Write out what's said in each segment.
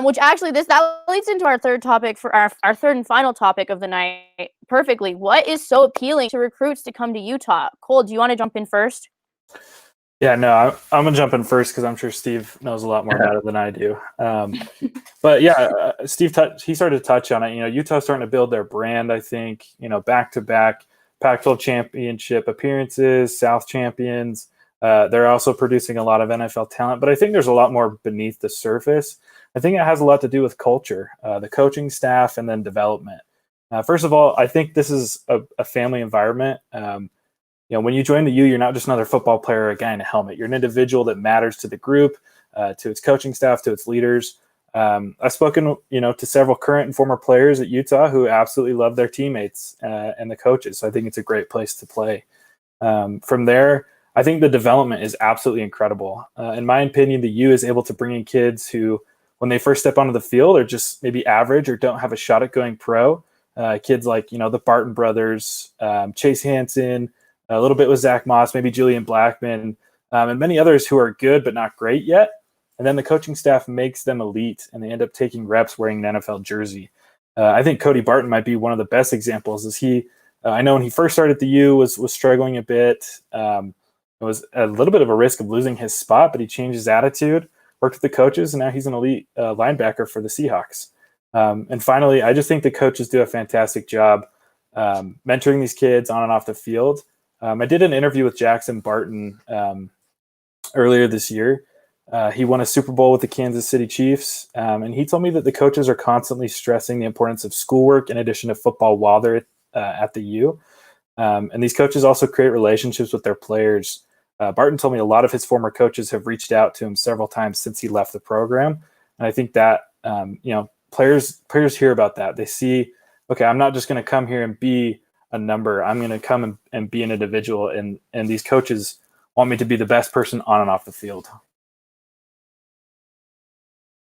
Which actually that leads into our third topic for our third and final topic of the night perfectly. What is so appealing to recruits to come to Utah? Cole, do you want to jump in first? Yeah, no, I'm gonna jump in first because I'm sure Steve knows a lot more about it than I do. But yeah, Steve, he started to touch on it. Utah's starting to build their brand. I think back-to-back Pac-12 championship appearances, South champions. They're also producing a lot of NFL talent, but I think there's a lot more beneath the surface. I think it has a lot to do with culture, the coaching staff, and then development. First of all, I think this is a family environment. When you join the U, you're not just another football player or a guy in a helmet. You're an individual that matters to the group, to its coaching staff, to its leaders. I've spoken, to several current and former players at Utah who absolutely love their teammates and the coaches. So I think it's a great place to play. From there, I think the development is absolutely incredible. In my opinion, the U is able to bring in kids who, when they first step onto the field, are just maybe average or don't have a shot at going pro. Kids like, the Barton brothers, Chase Hansen, a little bit with Zach Moss, maybe Julian Blackman, and many others who are good but not great yet. And then the coaching staff makes them elite, and they end up taking reps wearing an NFL jersey. I think Cody Barton might be one of the best examples. I know when he first started at the U was struggling a bit. It was a little bit of a risk of losing his spot, but he changed his attitude, worked with the coaches, and now he's an elite linebacker for the Seahawks. And finally, I just think the coaches do a fantastic job mentoring these kids on and off the field. I did an interview with Jackson Barton earlier this year. He won a Super Bowl with the Kansas City Chiefs, and he told me that the coaches are constantly stressing the importance of schoolwork in addition to football while they're at the U. And these coaches also create relationships with their players. Barton told me a lot of his former coaches have reached out to him several times since he left the program. And I think that, players hear about that. They see, okay, I'm not just going to come here and be a number. I'm going to come and be an individual. And these coaches want me to be the best person on and off the field.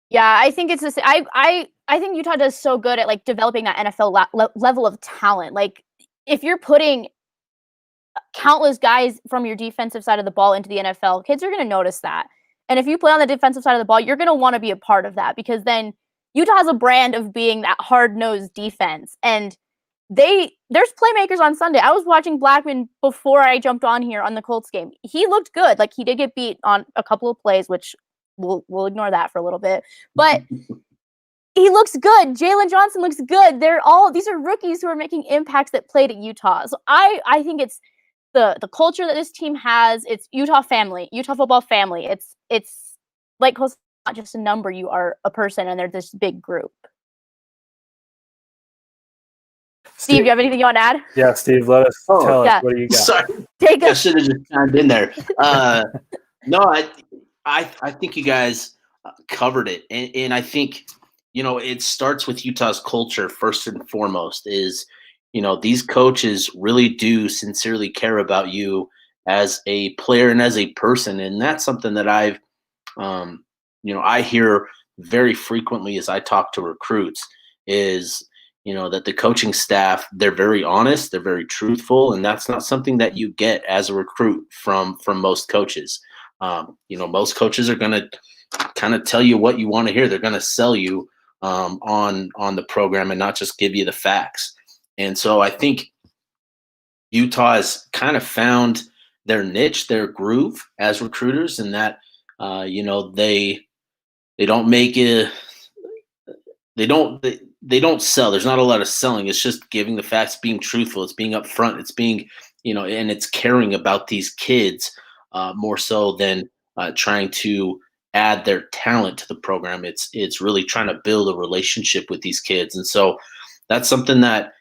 Yeah, I think it's this. I think Utah does so good at like developing that NFL level of talent. Like if you're putting countless guys from your defensive side of the ball into the NFL, kids are going to notice that. And if you play on the defensive side of the ball, you're going to want to be a part of that, because then Utah has a brand of being that hard-nosed defense. And there's playmakers on Sunday. I was watching Blackman before I jumped on here on the Colts game. He looked good. Like he did get beat on a couple of plays, which we'll ignore that for a little bit. But he looks good. Jalen Johnson looks good. These are rookies who are making impacts that played at Utah. So I think it's the culture that this team has. It's Utah football family. It's like not just a number. You are a person, and they're this big group. Steve, do you have anything you want to add? Yeah, Steve, tell us. What do you got? Sorry, I should have just chimed in there. No, I think you guys covered it, and I think it starts with Utah's culture first and foremost. Is these coaches really do sincerely care about you as a player and as a person, and that's something that I've I hear very frequently as I talk to recruits is that the coaching staff, they're very honest, they're very truthful, and that's not something that you get as a recruit from most coaches. Most coaches are going to kind of tell you what you want to hear. They're going to sell you on the program and not just give you the facts. And so I think Utah has kind of found their niche, their groove as recruiters, and that they don't make it. They don't sell. There's not a lot of selling. It's just giving the facts, being truthful. It's being upfront. It's being, and it's caring about these kids more so than trying to add their talent to the program. It's really trying to build a relationship with these kids. And so that's something that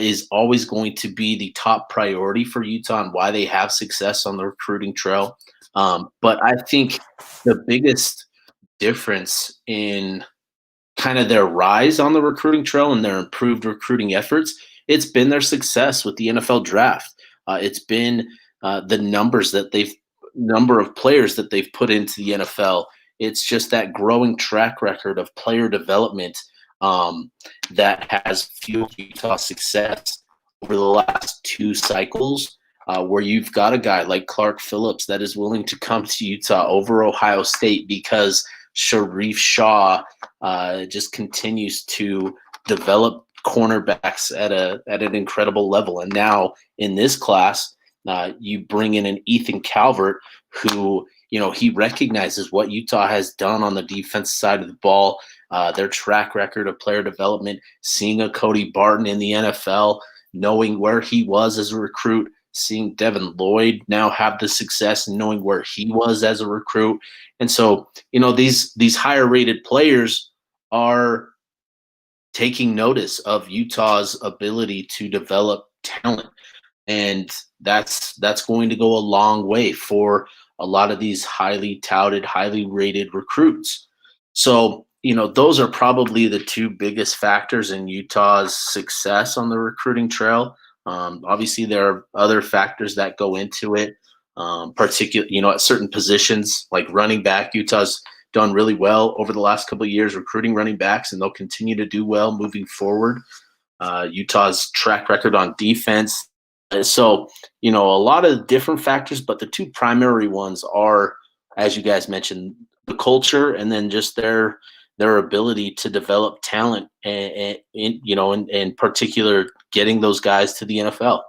is always going to be the top priority for Utah and why they have success on the recruiting trail. But I think the biggest difference in kind of their rise on the recruiting trail and their improved recruiting efforts, it's been their success with the NFL draft. It's been the number of players that they've put into the NFL. It's just that growing track record of player development that has fueled Utah's success over the last 2 cycles, where you've got a guy like Clark Phillips that is willing to come to Utah over Ohio State because Sharif Shaw just continues to develop cornerbacks at an incredible level. And now in this class, you bring in an Ethan Calvert who, he recognizes what Utah has done on the defense side of the ball, their track record of player development, seeing a Cody Barton in the NFL, knowing where he was as a recruit, seeing Devin Lloyd now have the success and knowing where he was as a recruit. And so, these higher rated players are taking notice of Utah's ability to develop talent. And that's going to go a long way for a lot of these highly touted, highly rated recruits. So, those are probably the two biggest factors in Utah's success on the recruiting trail. Obviously, there are other factors that go into it, particularly, at certain positions like running back. Utah's done really well over the last couple of years recruiting running backs, and they'll continue to do well moving forward. Utah's track record on defense. So, a lot of different factors, but the two primary ones are, as you guys mentioned, the culture and then just their ability to develop talent and in particular, getting those guys to the NFL.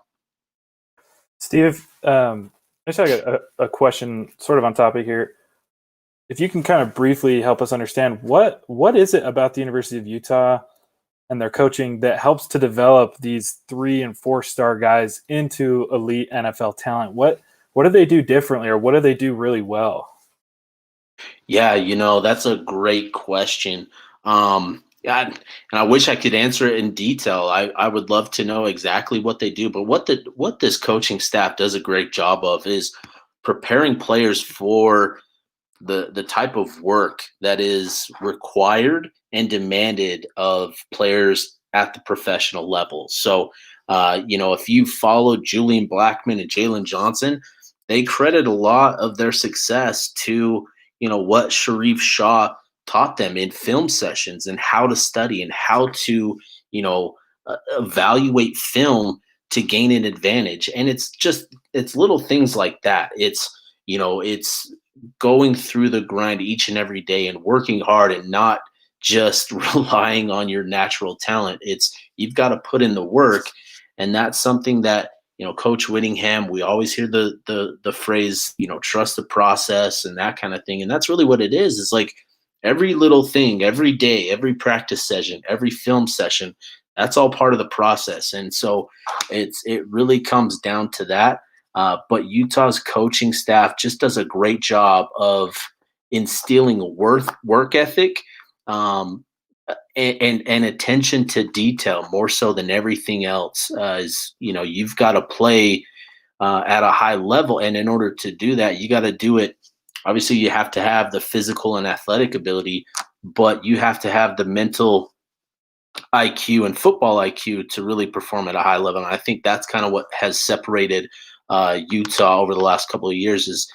Steve, I just have a question sort of on topic here. If you can kind of briefly help us understand what is it about the University of Utah and their coaching that helps to develop these 3- and 4-star guys into elite NFL talent? What do they do differently, or what do they do really well? Yeah, that's a great question. And I wish I could answer it in detail. I would love to know exactly what they do, but what this coaching staff does a great job of is preparing players for the type of work that is required and demanded of players at the professional level. So, if you follow Julian Blackman and Jalen Johnson, they credit a lot of their success to, what Sharif Shaw taught them in film sessions and how to study and how to, evaluate film to gain an advantage. And it's little things like that. It's going through the grind each and every day and working hard and not just relying on your natural talent. It's you've got to put in the work. And that's something that, Coach Whittingham, we always hear the phrase, trust the process and that kind of thing. And that's really what it is. It's like every little thing, every day, every practice session, every film session, that's all part of the process. And so it really comes down to that. But Utah's coaching staff just does a great job of instilling work ethic and attention to detail more so than everything else. You've got to play at a high level, and in order to do that, you got to do it. Obviously, you have to have the physical and athletic ability, but you have to have the mental IQ and football IQ to really perform at a high level. And I think that's kind of what has separated Utah over the last couple of years is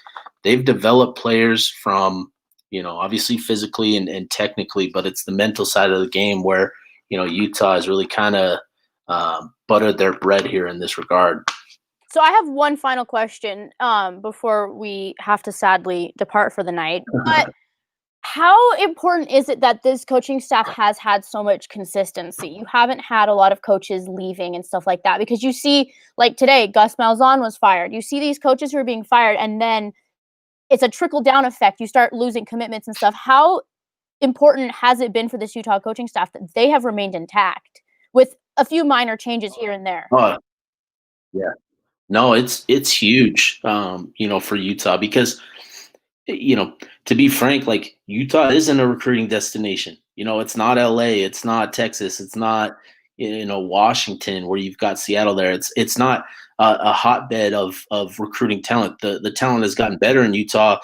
they've developed players from, obviously physically and technically, but it's the mental side of the game where, Utah has really kind of buttered their bread here in this regard. So I have one final question before we have to sadly depart for the night. But how important is it that this coaching staff has had so much consistency? You haven't had a lot of coaches leaving and stuff like that, because you see, like today, Gus Malzahn was fired. You see these coaches who are being fired, and then it's a trickle-down effect. You start losing commitments and stuff. How important has it been for this Utah coaching staff that they have remained intact with a few minor changes here and there? Yeah. No, it's huge, for Utah because, to be frank, like Utah isn't a recruiting destination. It's not LA, it's not Texas, it's not, Washington where you've got Seattle there. It's not a hotbed of recruiting talent. The talent has gotten better in Utah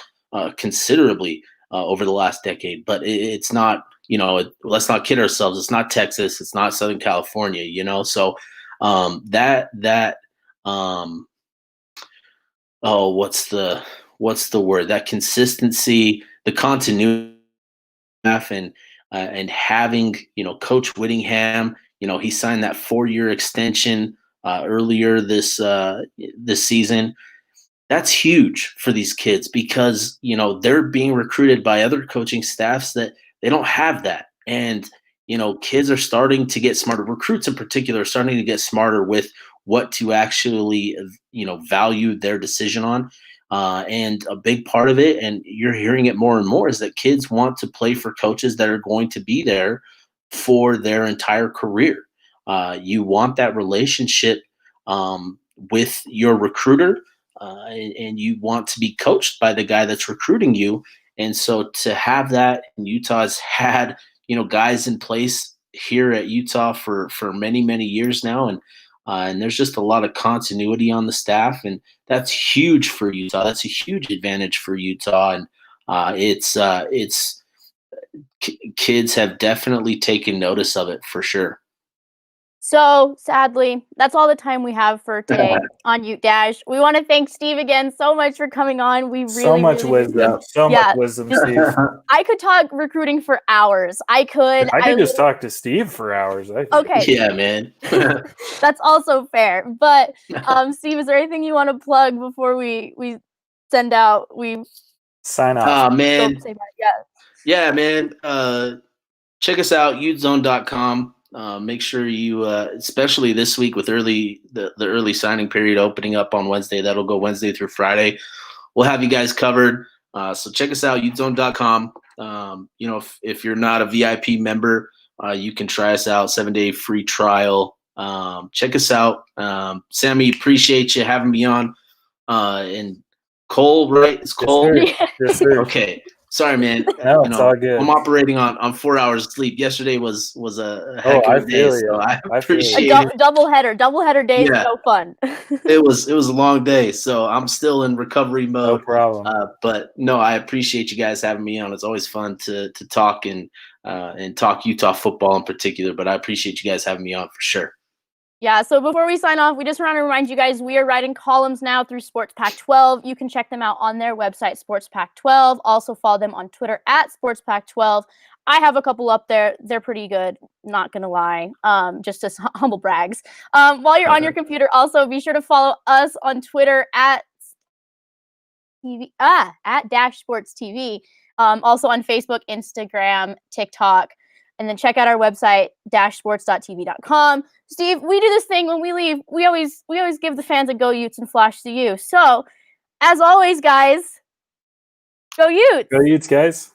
considerably over the last decade, but it's not, let's not kid ourselves. It's not Texas, it's not Southern California, so what's the word? That consistency, the continuity, and having Coach Whittingham, he signed that 4-year extension earlier this season. that's huge for these kids because, they're being recruited by other coaching staffs that they don't have that. And, kids are starting to get smarter. Recruits in particular are starting to get smarter with what to actually, value their decision on. And a big part of it, and you're hearing it more and more, is that kids want to play for coaches that are going to be there for their entire career. You want that relationship with your recruiter, and you want to be coached by the guy that's recruiting you. And so to have that, and Utah's had guys in place here at Utah for many years now, and there's just a lot of continuity on the staff, and that's huge for Utah. That's a huge advantage for Utah, and kids have definitely taken notice of it for sure. So sadly, that's all the time we have for today on Ute Dash. We want to thank Steve again so much for coming on. We really, so much really wisdom. So much wisdom, Steve. I could talk recruiting for hours. I could just talk to Steve for hours. I think. Okay. Yeah, man. That's also fair. But Steve, is there anything you want to plug before we send out? We sign off. Man. Yeah, man. Check us out, utezone.com. Make sure you, especially this week with the early signing period opening up on Wednesday, that'll go Wednesday through Friday. We'll have you guys covered. So check us out, utezone.com. If you're not a VIP member, you can try us out, 7-day free trial. Check us out. Sammy, appreciate you having me on. And Cole, right? It's Cole. Yes, sir. Okay. Sorry, man. No, it's all good. I'm operating on 4 hours of sleep. Yesterday was a heck of a day, so I appreciate it. Doubleheader day is so fun. It was a long day, so I'm still in recovery mode. No problem. But no, I appreciate you guys having me on. It's always fun to talk and talk Utah football in particular. But I appreciate you guys having me on for sure. Yeah, so before we sign off, we just want to remind you guys we are writing columns now through Sports Pack 12. You can check them out on their website, Sports Pack 12. Also follow them on Twitter at Sports Pack 12. I have a couple up there. They're pretty good, not going to lie, just as humble brags. While you're on your computer, also be sure to follow us on Twitter at Dash Sports TV. Also on Facebook, Instagram, TikTok. And then check out our website, dashsports.tv.com. Steve, we do this thing when we leave. We always give the fans a go Utes and flash to you. So, as always, guys, go Utes! Go Utes, guys.